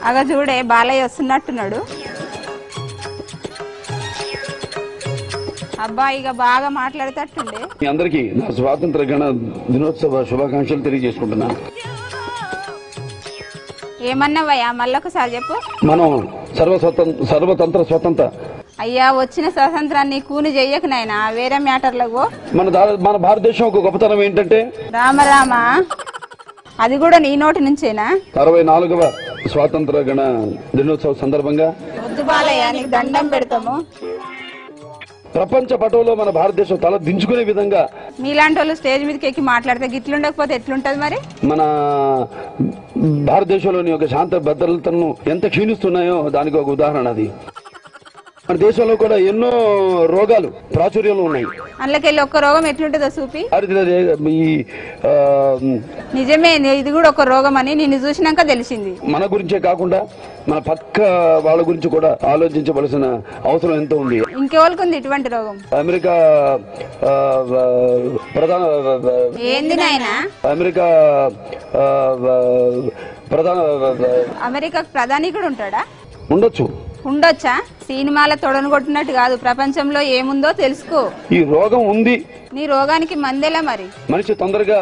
అగ చూడే బాలయ్య వస్తున్నట్టున్నాడు. అబ్బా ఇక బాగా మాట్లాడేటట్టుండే. మీ అందరికీ నా స్వాతంత్ర గణ దినోత్సవ శుభాకాంక్షలు తెలియజేసుకుంటున్నాను. ఏమన్నావయ్యా మళ్ళొకసారి చెప్పు. మనం సర్వతంత్ర స్వతంత్ర. అయ్యా వచ్చిన స్వాతంత్రాన్ని కూని చెయ్యకు నాయనా, వేరే మ్యాటర్లకు. మన భారతదేశం ఒక గొప్పతనం ఏంటంటే రామ అది కూడా నీ నోటి నుంచేనా? 64వ స్వాతంత్ర గణ దినోత్సవ సందర్భంగా వద్దు బాలయ్య నీకు దండం పెడతాము. ప్రపంచ పటంలో మన భారతదేశం తల దించుకునే విధంగా మీలాంటి వాళ్ళు స్టేజ్ మీదకి ఎక్కి మాట్లాడితే గిట్లుండకపోతే ఎట్లుంటది మరి? మన భారతదేశంలోని ఒక శాంత భద్రతలను ఎంత క్షీణిస్తున్నాయో దానికి ఒక ఉదాహరణ అది. మన దేశంలో కూడా ఎన్నో రోగాలు ప్రాచుర్యంలో ఉన్నాయి. అందులోకెళ్ళి ఒక్క రోగం ఎట్లుంటుందో చూపి. నిజమే, ఇది కూడా ఒక రోగం అని నిన్ను చూసినాక తెలిసింది. మన గురించే కాకుండా మన పక్క వాళ్ళ గురించి కూడా ఆలోచించవలసిన అవసరం ఎంతో ఉంది. ఇంకెవరికి ఉంది ఇటువంటి రోగం? అమెరికా ప్రధాన ఏంది నాయనా? అమెరికా అమెరికా ప్రధాని కూడా ఉంటాడా? ఉండొచ్చా? సినిమాల తొడను కొట్టినట్టు కాదు, ప్రపంచంలో ఏముందో తెలుసుకో. ఈ రోగం ఉంది. నీ రోగానికి మందేలా మరి? మనిషి తొందరగా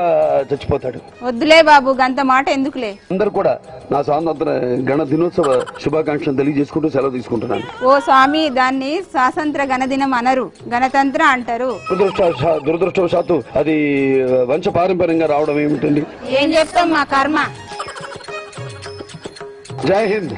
చచ్చిపోతాడు. వద్దులే బాబు గంత మాట ఎందుకులే. అందరు కూడా నా స్వాతంత్ర గణ దినోత్సవ శుభాకాంక్షలు తెలియజేసుకుంటూ సెలవు తీసుకుంటున్నాను. ఓ స్వామి, దాన్ని స్వాతంత్ర గణదినం అనరు, గణతంత్ర అంటారు. దురదృష్టవశాత్తు అది వంశ పారంపర్యంగా రావడం ఏమిటండి? ఏం చెప్తాం, మా కర్మ. జై హింద్.